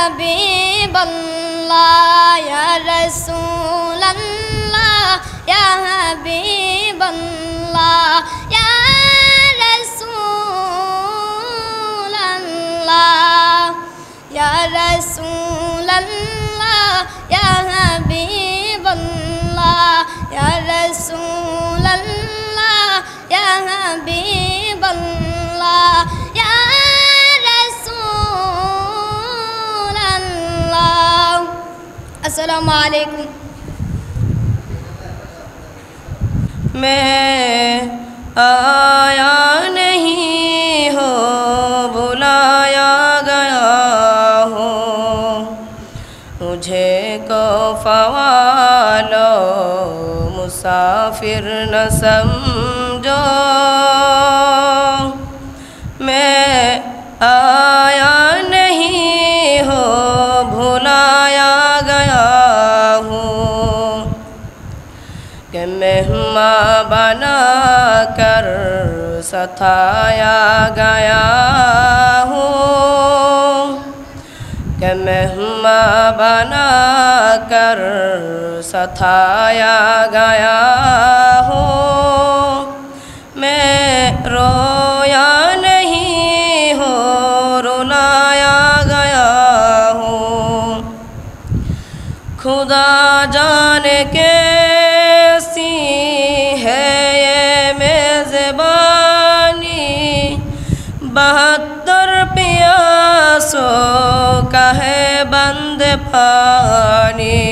हबीबल्लाह या रसूलल्लाह या हबीबल्लाह या रसूलल्लाह या रसूलल्लाह या हबीबल्लाह या रसूलल्लाह या हबीबल्लाह या रसूलल्लाह। अस्सलामु अलैकुम। मैं आया नहीं हो बुलाया गया हो, मुझे को फ़वालो मुसाफिर न समझो। मैं आया नहीं हो भुलाया गया हूँ, कि मेहमान बना कर सताया गया हूँ, कि मेहमान बना कर सताया गया हूँ। मैं रोया नहीं हो रुलाया गया हूँ, खुदा जाने कैसी है ये मेज़बानी, 72 प्यासों का है बंद पानी।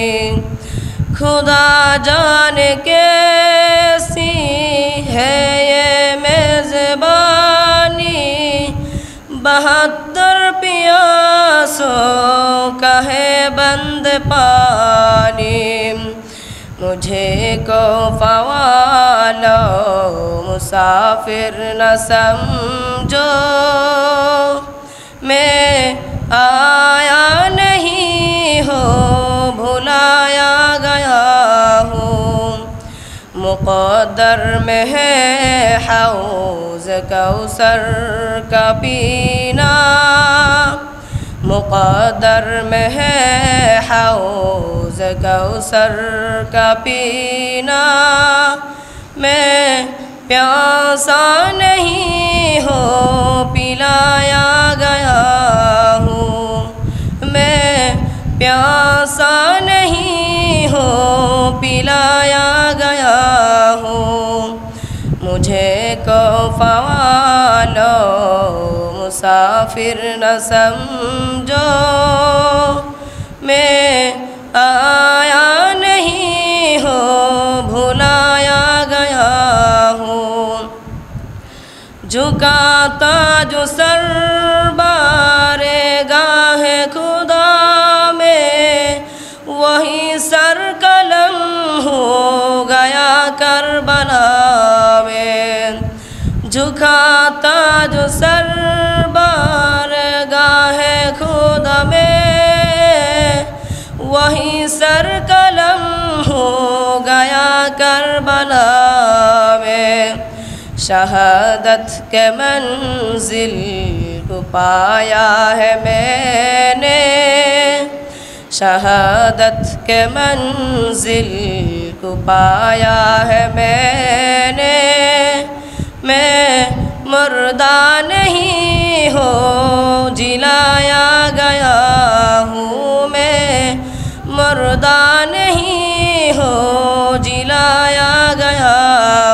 खुदा जाने कैसी है ये मेज़बानी, 72 प्यासों का है बंद पानी। मुझे को फ़वालो मुसाफिर न समझो, मैं आया नहीं हो भुलाया गया हूँ। मुक़द्दर में है हौज़ कौसर का पीना, मुक़द्दर में है हौज़ कौसर का पीना। मैं प्यासा नहीं हो पिलाया गया हूँ, मैं प्यासा नहीं हो पिलाया गया हूँ। मुझे को फ़वालो मुसाफिर न समझो, मैं आया नहीं हो भुलाया गया हूँ। झुकाता जो सर बारे गाहे खुदा में, वही सर कलम हो गया करबला में। झुकाता जो सर बार गाहे खुदा में, वही सर कलम हो गया करबला में। शहादत के मंजिल को पाया है मैंने, शहादत के मंजिल को पाया है मैंने। मैं मुर्दा नहीं हो जिलाया गया हूँ, मैं मुर्दा नहीं हो जिलाया गया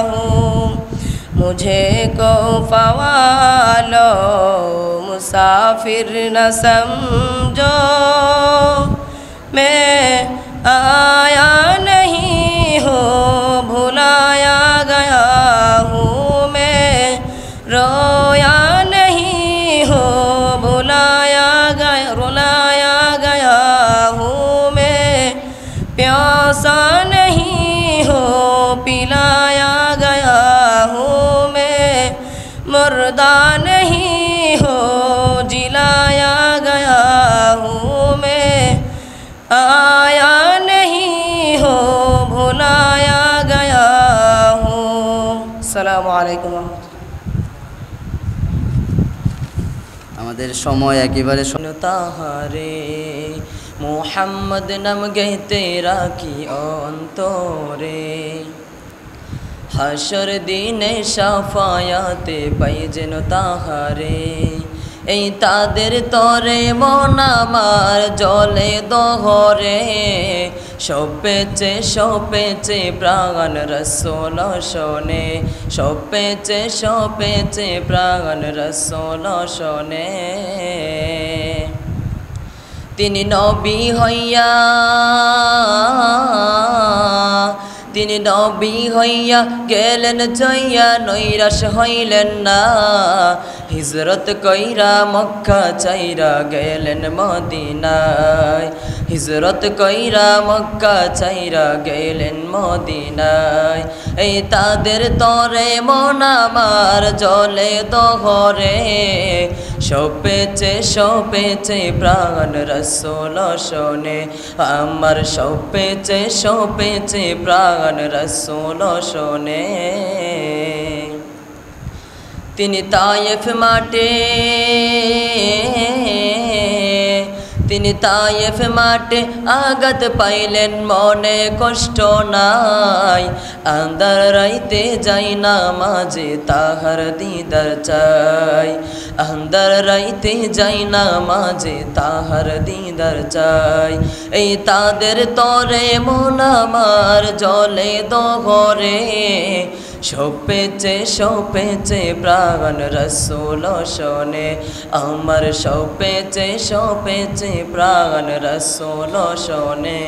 हूँ। मुझे को फ़वालो मुसाफिर न समझो, मैं आया नहीं हो भुलाया गया हूँ। मैं रोया नहीं हो भुलाया गया रुलाया गया हूँ। मैं प्यासा नहीं हो पिलाया गया हूँ, मैं मुर्दा नहीं हो जिलाया गया हूँ। मैं आया नहीं हो भुलाया गया हूँ। अस्सलामु अलैकुम। আমাদের সময় একেবারে তাহারে মোহাম্মদ নাম গাইতে রাখি অন্তরে হাসর দিনে শাফায়াতে পাই যেন তাহারে এই তাদের তরে মন আমার জলে দহরে সপেছে প্রাণ রসোল শোনে সপেছে প্রাণ রসোল শোনে তিনি নবী হইয়া গেলেন জয়া নৈরাশ হইলেন না হিজরত কইরা মক্কা চাইরা গেলেন মদিনায় হিজরত কইরা মক্কা চাইরা গেলেন মদিনায় এই তাদের তরে মন আমার জলে দহরে সপেছে প্রাণ রসোল শোনে আমার সপেছে প্রাণ রসোল শোনে তিনি তায়েফ মাঠে আঘাত পাইলেন মনে কষ্ট নাই আন্ধার রাইতে যাই না মাঝে তাহার দিদার চাই আন্ধার রাইতে যাই না মাঝে তাহার দিদার চাই এই তাদের তরে মন আমার জলে দহরে সপেছে প্রাণ রসোল শোনে আমার সপেছে প্রাণ রসোল শোনে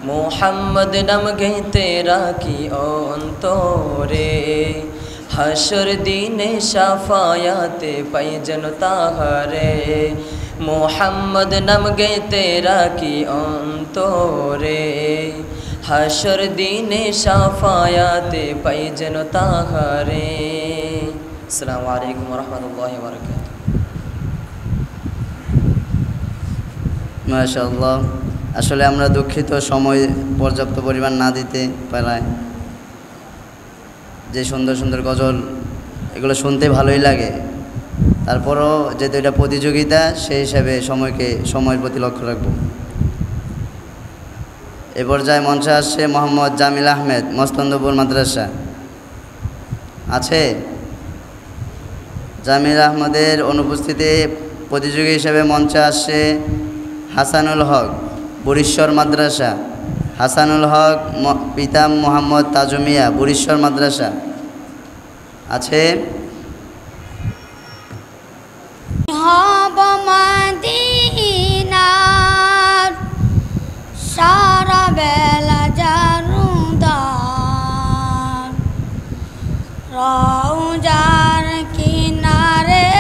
মোহাম্মদ নাম গাইতে রাখি অন্তরে হাসর দিনে শাফায়াতে পাই যেন তাহারে মোহাম্মদ নাম গাইতে রাখি অন্তরে হাসর দিনে শাফায়াতে পাই যেন তাহারে আসসালামু আলাইকুম ওয়া রাহমাতুল্লাহি ওয়া বারাকাতুহু মাশাআল্লাহ আসলে আমরা দুঃখিত সময় পর্যাপ্ত পরিমাণ না দিতে পারায় যে সুন্দর সুন্দর গজল এগুলো শুনতে ভালোই লাগে তারপরও যেহেতু এটা প্রতিযোগিতা সেই হিসাবে সময়ের প্রতি লক্ষ্য রাখবো এ পর্যায়ে মঞ্চে আসছে মোহাম্মদ জামিল আহমেদ মস্তন্দপুর মাদ্রাসা আছে জামিল আহমদের অনুপস্থিতি প্রতিযোগী হিসেবে মঞ্চে আসছে হাসানুল হক বুড়িশ্বর মাদ্রাসা হাসানুল হক পিতা মোহাম্মদ তাজুমিয়া বুড়িশ্বর মাদ্রাসা আছে সারা বেলা জারুদার রওজার কিনারে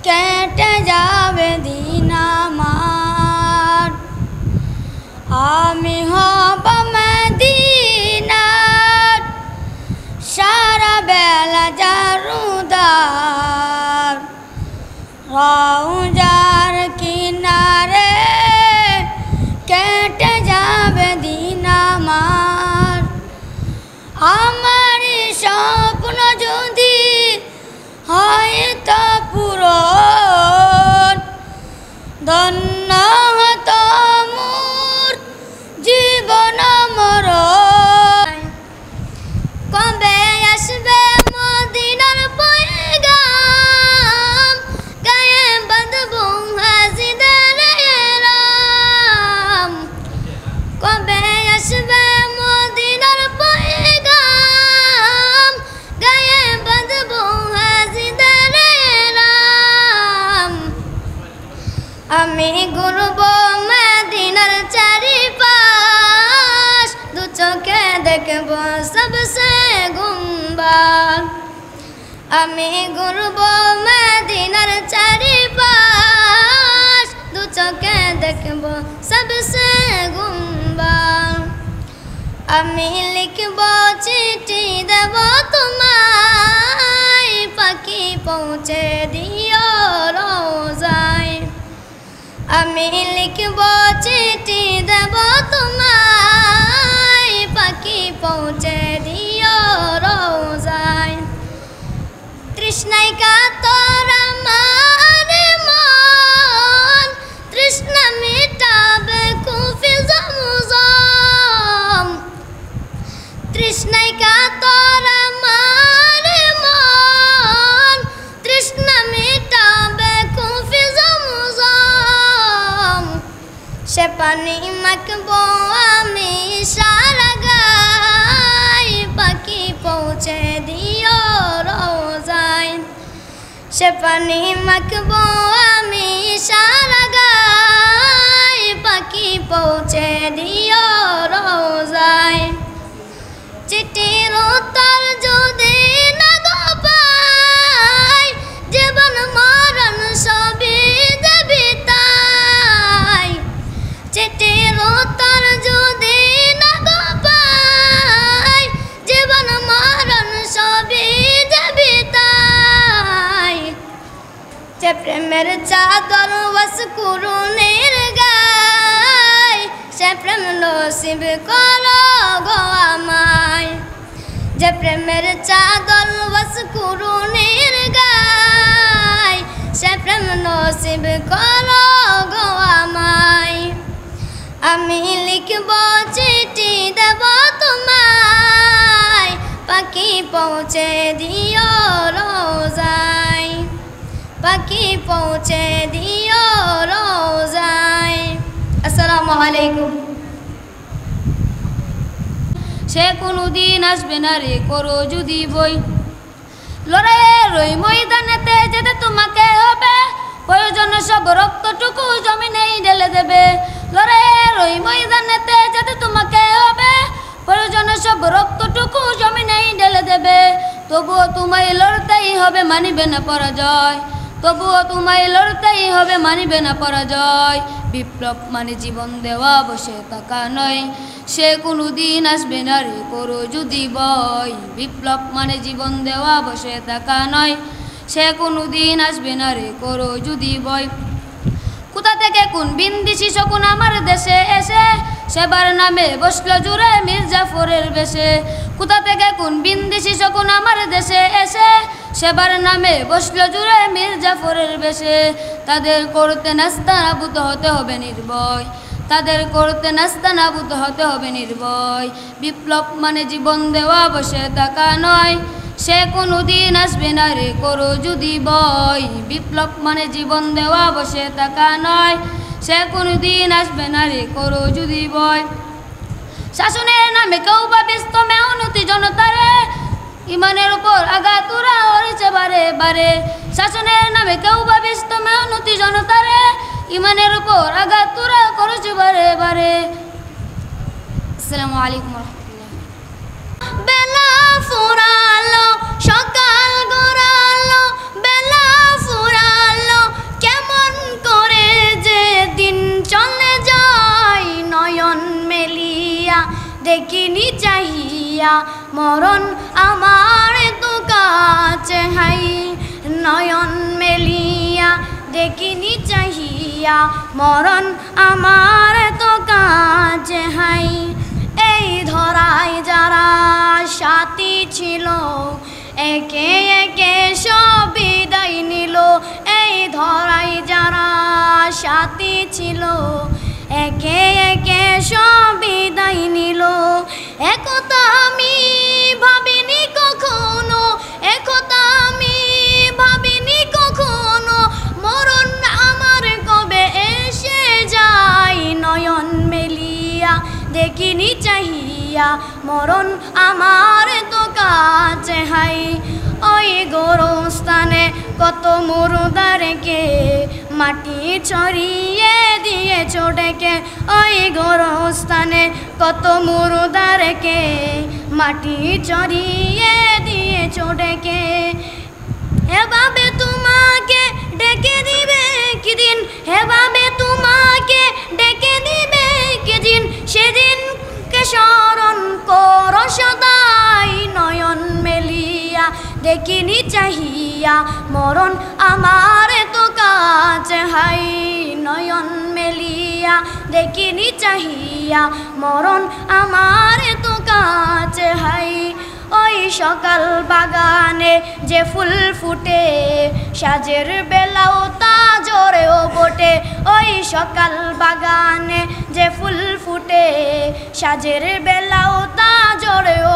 কেটে যাবে দিন আমার আমি হব মদিনার সারা বেলা জারুদার রওজার কিনারে কেটে যাবে দিন আমার আমার স্বপ্ন যদি হয় তা পূরণ ধন্য হতো মোর জীবন মরণ কবে আসবে মদিনার পয়গাম গায়ে বাঁধবো হাজিদের এলাম কবে আসবে মদিনার পয়গাম গায়ে বাঁধবো হাজিদের এলাম আমি ঘুরব মদিনার চারিপাশ দু চোখে দেখব সবসে গুম্বাদ আমি ঘুরব মদিনার চারিপাশ দু চোখে দেখব সবসে গুম্বাদ আমি লিখব চিঠি দেব তোমায় পাখি পৌঁছে দিও রোজায় আমি লিখব চিঠি দেব তোমায় পাখি পৌঁছে দিও রোজায় তৃষ্ণায় কাতর তৃষ্ণায় কাতর আমার মন, তৃষ্ণা মেটাবে কুফি জমজম। সে পানি মাখবো আমি সারা গায়, পাখি পৌঁছে দিও রোজায়। সে পানি মাখবো আমি সারা গায়, পাখি পৌঁছে দিও রোজায়। চিঠির উত্তর যদি না গো পাই, জীবন মরণ সবই দেবি তাই। চিঠির উত্তর যদি না গো পাই, জীবন মরণ সবই দেবি তাই। যে প্রেমের চাদর ওয়াসকুরুনের গায়, সে প্রেম নসিব করো গো আমায়। যে প্রেমের চাদর ওয়াসকুরুনের গায়, সে প্রেম নসিব করো গো আমায়। আমি লিখব চিঠি দেব তোমায়, পাখি পৌঁছে দিও রোজায়। পাখি পৌঁছে দিও রোজায়। আসসালামু আলাইকুম। সে কোনোদিন আসবে না রে করো যদি বই, লড়াইয়ের ওই ময়দানেতে যেতে তোমাকে হবে, প্রয়োজন সব রক্তটুকু জমিনেই ঢেলে দেবে। লড়াইয়ের ওই ময়দানেতে যেতে তোমাকে হবে, প্রয়োজন সব রক্তটুকু জমিনেই ঢেলে দেবে। তবুও তোমায় লড়তেই হবে, মানিবে না পরাজয়। তবুও তোমায় লড়তেই হবে, মানিবে না পরাজয়। বিপ্লব মানে জীবন দেওয়া, বসে থাকা নয়। সে কোনোদিন আসবে না রে করো যদি বই, বিপ্লব মানে জীবন দেওয়া, বসে থাকা নয়। সে কোনোদিন আসবে না রে করো যদি বই। কোথা থেকে কোন বিন্দিসি শকুন আমার দেশে এসে, সেবার নামে বসলো জুড়ে মির্জাফরের বেশে। কোথা থেকে কোন বিন্দিসি শকুন আমার দেশে এসে, সেবার নামে বসলো জুড়ে মির্জাফরের বেশে। তাদের করতে নাস্তানাবুদ হতে হবে নির্ভয়, তাদের করতে নাস্তানাবুদ হতে হবে নির্ভয়। বিপ্লব মানে জীবন দেওয়া, বসে থাকা নয়। সে কোনোদিন আসবে না রে করো যদি বই, বিপ্লব মানে জীবন দেওয়া, বসে থাকা নয়। সে কোনোদিন আসবে না রে করো যদি বই। শাসনের নামে কেউ বা ব্যস্ত মেহনতি জনতারে, ইমানের উপর আঘাতুরা হয়েছে বারে বারে। শাসনের নামে কেউ বা ব্যস্ত মেহনতি জনতারে, ইমানের উপর আঘাতুরা করেছে বারে বারে। আসসালামু আলাইকুম রহমতুল্লাহ। বেলা ফুরালো সকাল গড়ালো, বেলা ফুরালো কেমন করে যে দিন চলে যায়। নয়ন মেলিয়া দেখিনি চাহিয়া, মরণ আমার তো কাছে হাই। নয়ন মেলিয়া দেখিনি চাহিয়া, মরণ আমার তো কাছে হাই। এই ধরায় যারা সাথী ছিল, একে একে সব বিদায় নিল। এই ধরায় যারা সাথী ছিল, একে একে সব বিদায় নিল। একথা আমি ভাবিনি কখনো, একথা আমি ভাবিনি কখনো, মরণ আমার কবে এসে যায়। নয়ন মেলিয়া দেখিনি চাহিয়া, মরণ আমার তো কাছে হাই। ওই গোরস্থানে কত মুর্দারকে মাটি ছড়িয়ে দিয়েছ ডেকে। ওই গোরস্থানে কত মুর্দারকে মাটি ছড়িয়ে দিয়েছ ডেকে। এভাবে তোমাকে ডেকে দিবে কি দিন, এভাবে তোমাকে ডেকে দিবে কি দিন, সেদিনকে স্মরণ করো সদাই। নয়ন মেলিয়া দেখিনি চাহিয়া, মরণ আমার তো কাছে হাই। নয়ন মেলিয়া দেখিনি চাহিয়া, মরণ আমার তো কাছে হাই। ওই সকাল বাগানে যে ফুল ফুটে, সাজের বেলাও তা জোরেও বটে। ওই সকাল বাগানে যে ফুল ফুটে, সাজের বেলাও তা জোরেও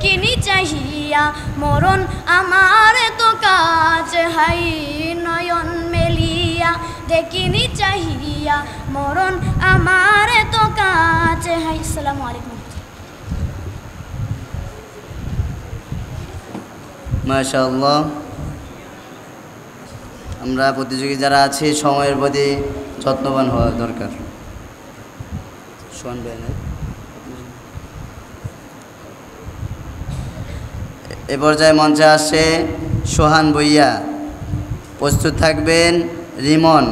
দেখিনি চাহিয়া মরণ আমার তো কাছে হাই নয়ন মেলিয়া দেখিনি চাহিয়া মরণ আমার তো কাছে হাই। আসসালামু আলাইকুম। মাশাআল্লাহ। আমরা প্রতিযোগী যারা আছি সময়ের প্রতি যত্নবান হওয়া দরকার। এ পর্যায়ে মঞ্চে আসছে সোহান ভুইয়া। প্রস্তুত থাকবেন রিমন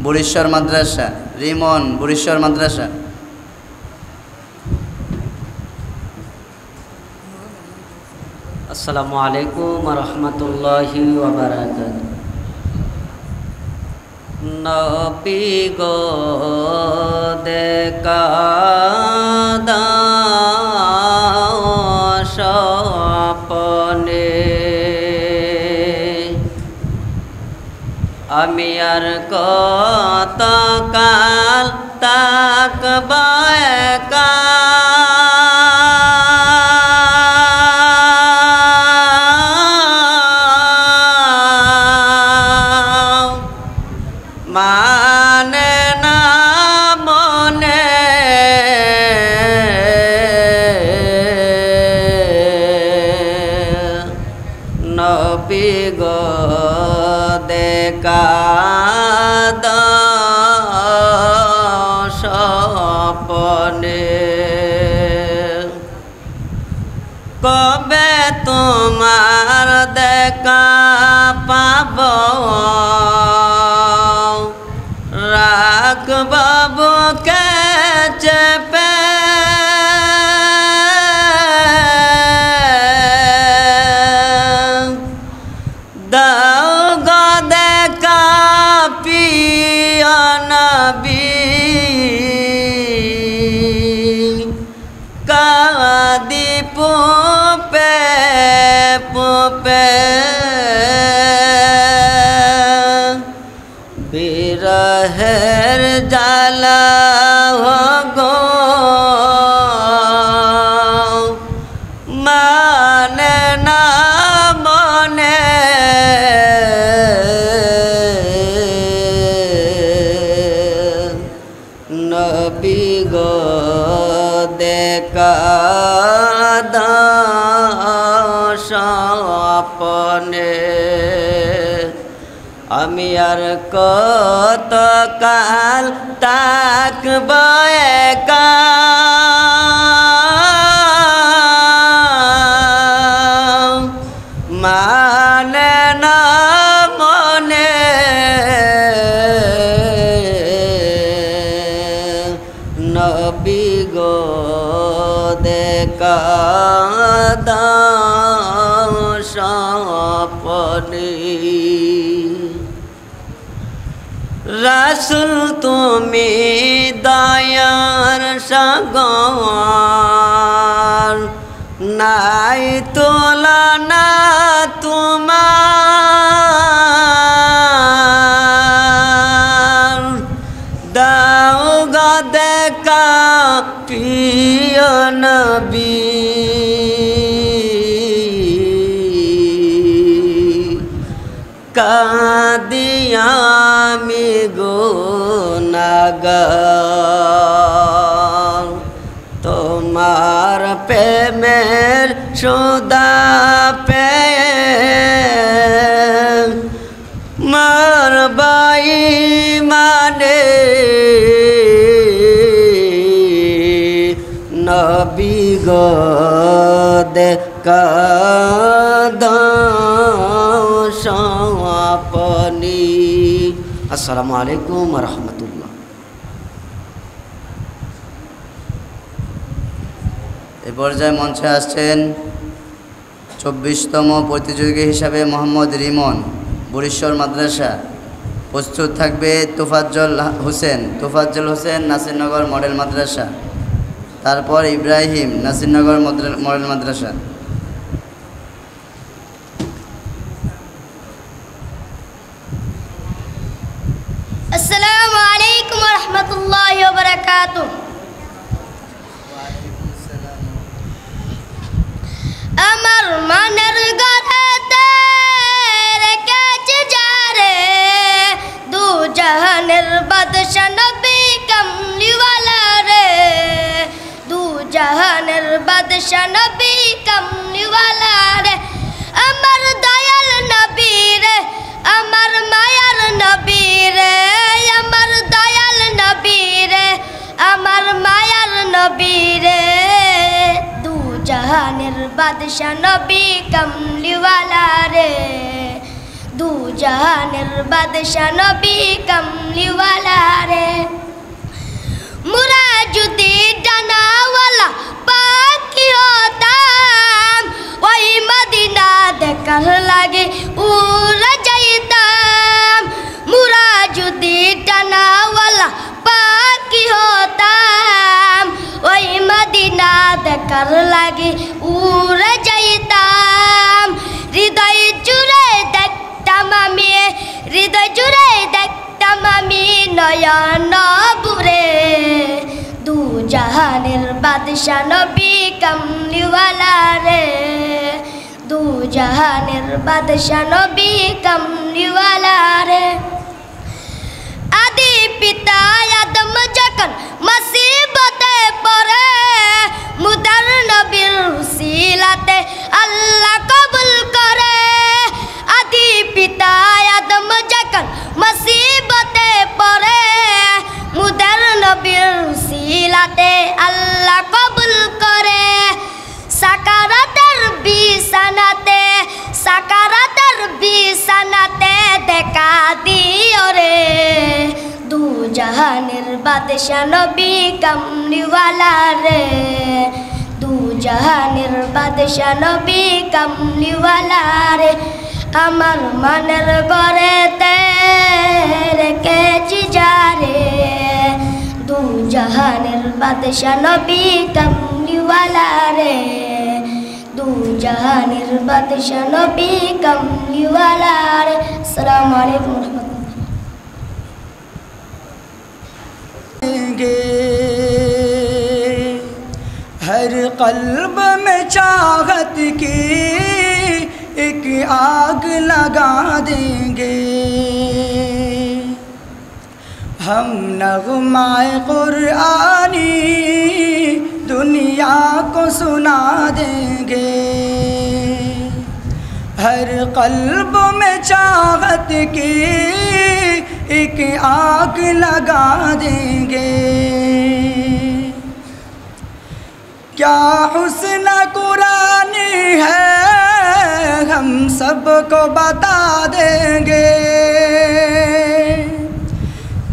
বুড়িশ্বর মাদ্রাসা। রিমন বুড়িশ্বর মাদ্রাসা। আসসালামু আলাইকুম ওয়া রাহমাতুল্লাহি ওয়া বারাকাতুহু। নবী গো দেখা দাও স্বপ্নে, আমি আর কত কাল তাকব একা। মানে না মনে নবী গো দেখা দাও স্বপ্নে, কবে তোমার দেখা পাব রাখব বুকে চেপে। দাও গো দেখা প্রিয় নবী, কাঁদি পুপে পুপে। বিরহের জ্বালা গো মানে না মনে, নবী গো দেখা দাও স্বপ্নে, আমি আর কত কাল তাকব একা। মানে না মনে নবী গো দেখা দাও স্বপ্নে। রাসূল তুমি দয়ার সাগর, নাই তুলনা তোমার। দাও গো দেখা প্রিয় নবী, কাঁদি আমি গুনাহগার। তোমার প্রেমের সুধা পেয়ে মরবাই মানে নবী গো দেখা দাও স্বপ্নে। আসসালামু আলাইকুম ওয়া রাহমাতুল্লাহ। এ পর্যায়ে মঞ্চে আসছেন 24তম প্রতিযোগী হিসাবে মোহাম্মদ রিমন বুড়িশ্বর মাদ্রাসা। প্রস্তুত থাকবে তোফাজ্জল হোসেন নাসিরনগর মডেল মাদ্রাসা। তারপর ইব্রাহিম নাসিরনগর মডেল মাদ্রাসা। আসসালামু আলাইকুম ওয়া রাহমাতুল্লাহি ওয়া বারাকাতুহু। বাদশা নবী কামলিওয়ালা রে আমার দয়াল নবী রে আমার মায়ার নবী রে আমার দয়াল নবী রে আমার মায়ার নবী রে দু জাহানের বাদশা নবী কামলিওয়ালা রে দু জাহানের বাদশা নবী কামলিওয়ালা রে মুরা যদি ডানাওয়ালা পাখি হতাম ওই মদিনা দেখার লাগে উড়ে যাইতাম মুরা যদি ডানাওয়ালা পাখি হতাম ওই মদিনা দেখার লাগে উড়ে যাইতাম হৃদয় জুড়ে দেখতাম আমি হৃদয় জুড়ে দেখতাম আমি নয়ন বুরে দু জাহানের বাদশা নবী কামলিওয়ালা রে দু জাহানের বাদশা নবী কামলিওয়ালা রে আদি পিতা আদম যখন মুসিবতে পড়ে মুদার নবীর উসিলাতে আল্লাহ কবুল করে আদি পিতা আদম যখন মুসিবতে পড়ে মুদার নবীর উসিলাতে আল্লাহ কবুল করে সাকারাতের বিছানাতে দেখা দিও রে দু জাহানের বাদশা নবী কামলিওয়ালা রে দু জাহানের বাদশা নবী কামলিওয়ালা রে আমার মনের ঘরেতে রেখেছি যারে দু জাহানের বাদশা নবী কামলিওয়ালা রে দু জাহানের বাদশা নবী কামলিওয়ালা রে আসসালামু আলাইকুম हर कल्ब में चाहत की एक आग लगा देंगे हम नग़्माए कुरानी दुनिया को सुना देंगे हर कल्ब में चाहत की एक आग लगा देंगे क्या हुस्न कुरानी है हम सबको बता देंगे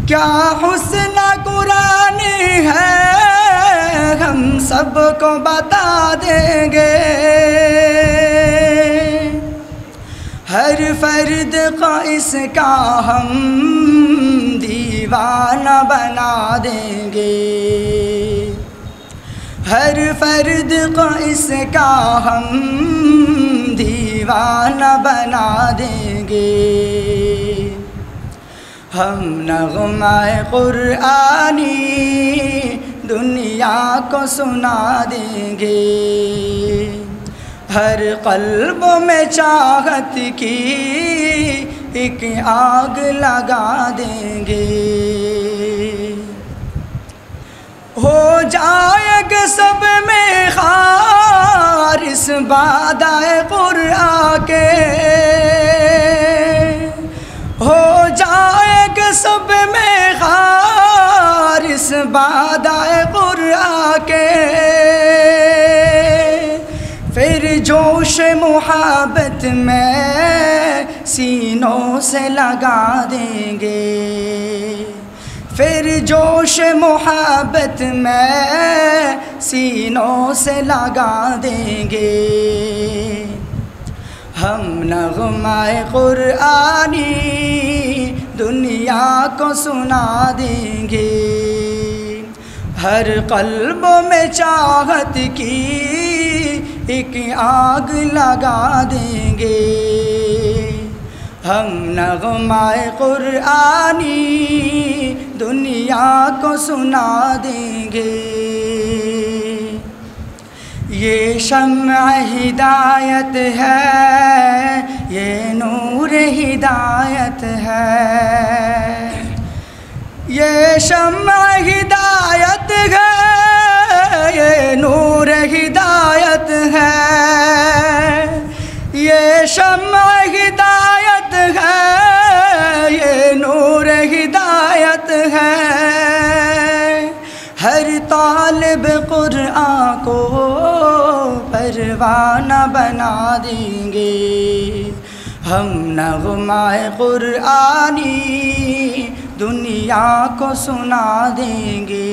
क्या हुस्न कुरानी है हम सबको बता देंगे हर फर्द को इसका हम दीवाना बना देंगे हर फर्द को इसका हम दीवाना बना देंगे हम नग़्माए कुरानी दुनिया को सुना देंगे हर क़ल्ब में चाहत की एक आग लगा देंगे हो जाएगा सब में खारिस बादाए कुरान के हो जाएगा सब में खारिस बादाए कुरान के फिर जोश मुहब्बत में सीनों से लगा देंगे फिर जोश मुहब्बत में सीनों से लगा देंगे हम नग़्माए कुरानी दुनिया को सुना देंगे हर क़ल्ब में चाहत की एक आग लगा देंगे हम नग़्माए कुरानी दुनिया को सुना देंगे ये शम्अ हिदायत है ये नूर हिदायत है ये शम्अ हिदायत है ये नूर हिदायत है, ये शम्अ हिदायत है, ये नूर हिदायत है। हर तालिब कुरान को परवाना बना देंगे, हम नग़्मा-ए कुरानी दुनिया को सुना देंगे।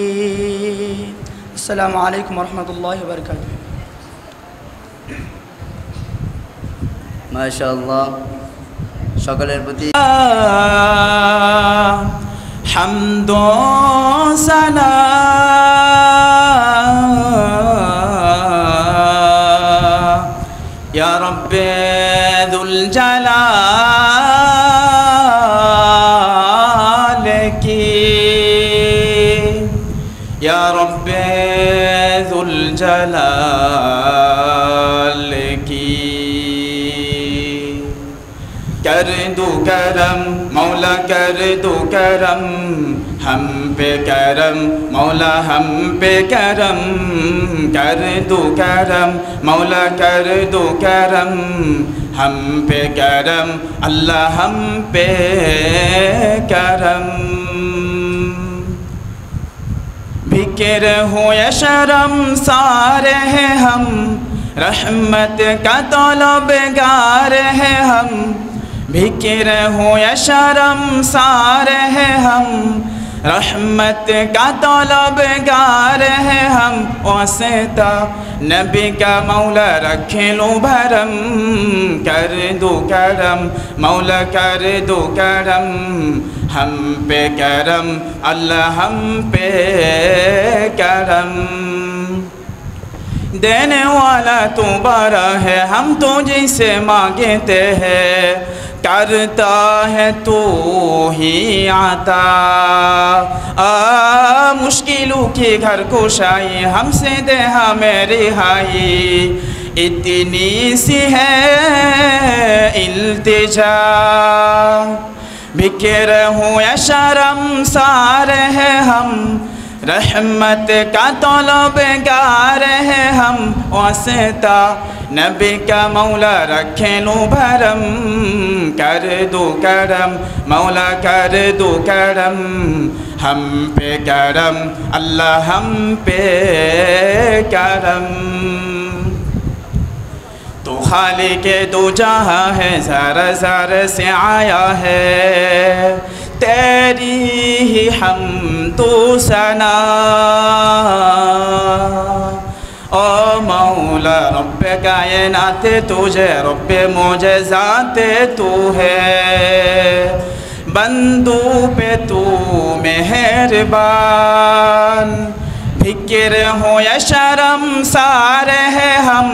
अस्सलामु अलैकुम वरहमतुल्लाहि वबरकातुहू। माशाअल्लाह, সকলের প্রতি हम्दो सना या रब्बे दुल जलाल की, या रब्बे दुल जलाल की। कर दो करम मौला, कर दो करम हम पे करम मौला, हम पे करम। कर दो करम मौला, कर दो करम हम पे करम अल्लाह, हम पे करम। भिक्र हो या शर्म सारे हैं हम, रहमत का तलबगार है हम। भिक्र हो या शर्म सारे हैं हम, रहमत का तलबगार है हम। वास्ता नबी का मौला रखे लो भरम, कर दो करम मौला, कर दो करम हम पे करम अल्लाह, हम पे करम। देने वाला तू बड़ा है, हम तो जिसे मांगते हैं, करता है तू ही आता। मुश्किलों की घर कुशाई हमसे दे हमें रिहाई, इतनी सी है इल्तिजा। भिक्र हो या शर्म सार है हम, रहमत का तलबगार है हम। वास्ता नबी का मौला रखे लो भरम, कर दो करम मौला, कर दो करम हम पे करम अल्लाह, हम पे करम। तो खालिक दो जहां है, ज़र ज़र से आया है, तेरी ही हम्दो सना। ओ मौला रब्बे कायनात तुझे, रब्बे मोजज़ात तू है, बंदू पे तू मेहरबान। भिक्र हो या शर्म सारे है हम,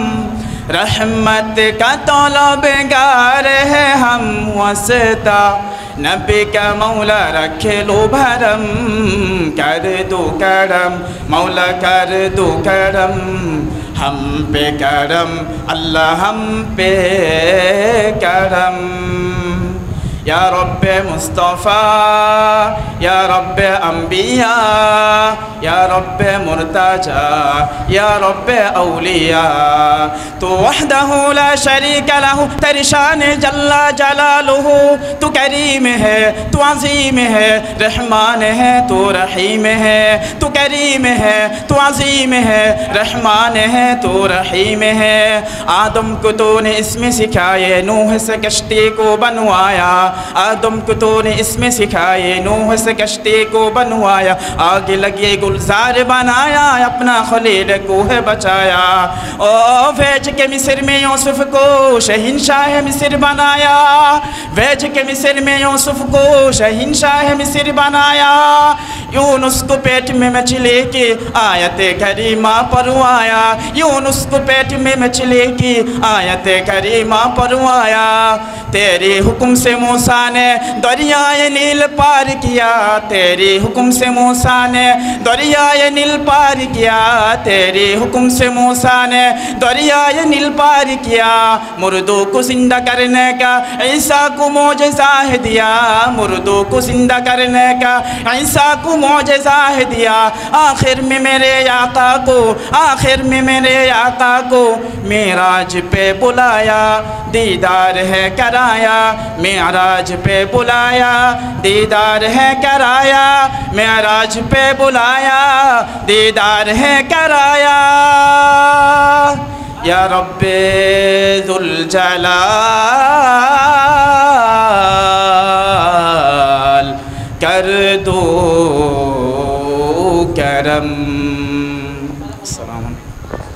रहमत का तलबगार है हम। वास्ता नबी का मौला रखे लो भरम, कर दो करम मौला, कर दो करम हम पे करम अल्लाह, हम पे करम। या रब्बे मुस्तफ़ा, या रब्बे अम्बिया, या रब्बे मुर्तजा, या रब्बे औलिया। तो वहदहु ला शरीक लहु, तेरी शान जल्ला जलालुहु। तू करीम है, तू अज़ीम है, रहमान है, तू रहीम है। तू करीम है, तू अज़ीम है, रहमान है, तू रहीम है। आदम को तूने इसमें सिखाए, नूह से कश्ती को बनवाया। आदम को तूने इसमें सिखाए, नूह से कश्ती को बनवाया। आगे लगे गुलजार बनाया, अपना खलील को है बचाया। ओ भेज के मिस्र में यूसुफ को शहंशाह मिस्र बनाया। भेज के मिस्र में यूसुफ को शहंशाह मिस्र बनाया। यूनुस को पेट में मछली की आयत करीमा परवाया। यूनुस को पेट में मछली की आयत करीमा परवाया। तेरे हुक्म से मूसा मूसा ने दरियाए नील पार किया, तेरे हुक्म से मूसा ने दरियाए नील पार किया, तेरे हुक्म से मूसा ने दरियाए नील पार किया। मुर्दों को जिंदा करने का ईसा को मौजज़ा है दिया, मुर्दों को जिंदा करने का ईसा को मौजज़ा है दिया। आखिर में मेरे आका को, आखिर में मेरे आका को मेराज पे बुलाया, दीदार है कराया, मेराज पे बुलाया, दीदार है कराया, मेराज पे बुलाया, दीदार है कराया। या रब्बे ज़ुल जलाल कर दो करम। अस्सलाम वालेकुम।